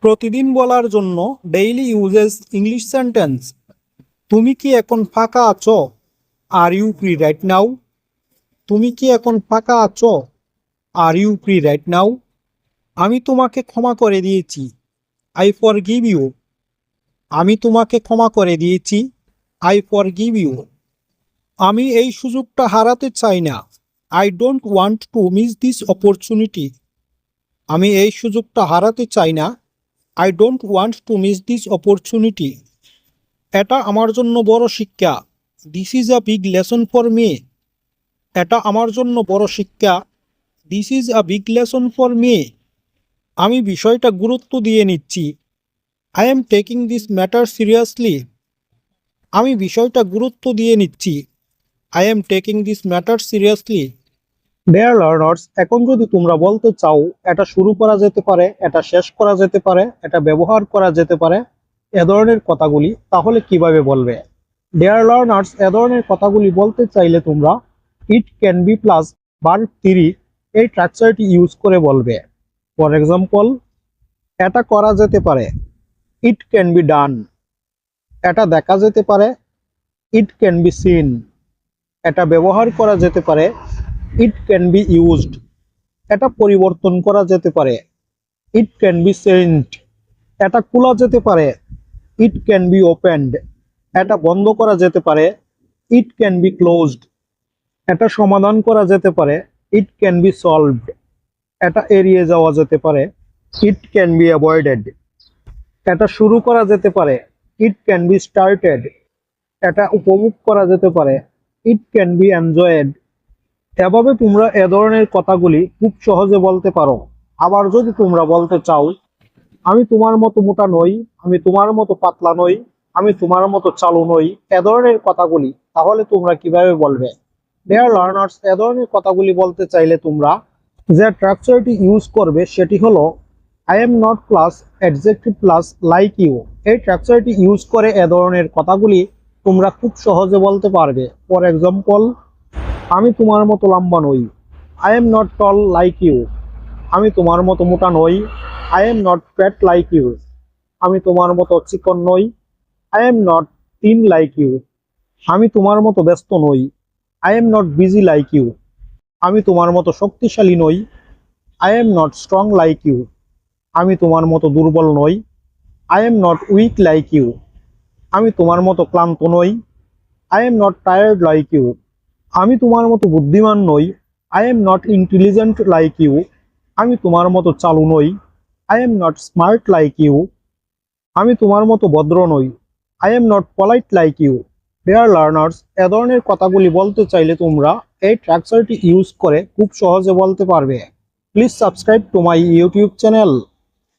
প্রতিদিন বলার জন্য ডেইলি ইউজেস ইংলিশ সেন্টেন্স। তুমি কি এখন ফাঁকা আছো? Are you free right now? তুমি কি এখন ফাঁকা আছো? Are you free right now? আমি তোমাকে ক্ষমা করে দিয়েছি। I forgive you. আমি তোমাকে ক্ষমা করে দিয়েছি। I forgive you. আমি এই সুযোগটা হারাতে চাই না। I don't want to miss this opportunity. আমি এই সুযোগটা হারাতে চাই না। I don't want to miss this opportunity. এটা আমার জন্য বড় শিক্ষা। This is a big lesson for me. এটা আমার জন্য বড় শিক্ষা। This is a big lesson for me. আমি বিষয়টা গুরুত্ব দিয়ে নিচ্ছি। I am taking this matter seriously. আমি বিষয়টা গুরুত্ব দিয়ে নিচ্ছি। I am taking this matter seriously. Dear learners, এখন যদি তোমরা বলতে চাও এটা শুরু করা যেতে পারে, এটা শেষ করা যেতে পারে, এটা ব্যবহার করা যেতে পারে, এ ধরনের কথাগুলি, তাহলে কিভাবে বলবে? ডিয়ার লার্নার্স, এ ধরনের কথাগুলি বলতে চাইলে তোমরা it can be plus verb 3 এই স্ট্রাকচারটি ইউজ করে বলবে। ফর এক্সাম্পল, এটা করা যেতে পারে, ইট ক্যান বি ডান। এটা দেখা যেতে পারে, ইট ক্যান বি সিন। এটা ব্যবহার করা যেতে পারে, ইট ক্যান বি ইউজড। এটা পরিবর্তন করা যেতে পারে, ইট ক্যান বি চেঞ্জড। এটা খোলা যেতে পারে, ইট ক্যান বি ওপেনড। এটা বন্ধ করা যেতে পারে, ইট ক্যান বি ক্লোজড। এটা সমাধান করা যেতে পারে, ইট ক্যান বি সলভড। এটা এড়িয়ে যাওয়া যেতে পারে, ইট ক্যান বি অ্যাভয়েডেড। এটা শুরু করা যেতে পারে, ইট ক্যান বি স্টার্টেড। এটা উপভোগ করা যেতে পারে, ইট ক্যান বি এনজয়েড। এভাবে তোমরা এ ধরনের কথাগুলি খুব সহজে বলতে পারো। আবার যদি তোমরা বলতে চাও আমি তোমার মতো মোটা নই, আমি তোমার মতো পাতলা নই, আমি তোমার মতো চালু নই, এ ধরনের কথাগুলি, তাহলে তোমরা কিভাবে বলবে? ডিয়ার লার্নার্স, এ ধরনের কথাগুলি বলতে চাইলে তোমরা যে স্ট্রাকচারটি ইউজ করবে সেটি হলো I am not plus adjective plus like you. এই স্ট্রাকচারটি ইউজ করে এ ধরনের কথাগুলি তোমরা খুব সহজে বলতে পারবে। ফর এক্সাম্পল, আমি তোমার মতো লম্বা নই, I am not tall like you. আমি তোমার মতো মোটা নই, I am not fat like you. আমি তোমার মতো চিকন নই, I am not thin like you. আমি তোমার মতো ব্যস্ত নই, I am not busy like you. আমি তোমার মতো শক্তিশালী নই, I am not strong like you. আমি তোমার মতো দুর্বল নই, I am not weak like you. আমি তোমার মতো ক্লান্ত নই, I am not tired like you. আমি তোমার মতো বুদ্ধিমান নই, I am not intelligent like you. আমি তোমার মতো চালু নই, I am not smart like you. আমি তোমার মতো ভদ্র নই, I am not polite like you. Dear learners, এ ধরনের কথাগুলি বলতে চাইলে তোমরা এই স্ট্রাকচারটি ইউজ করে খুব সহজে বলতে পারবে। Please subscribe to my YouTube channel.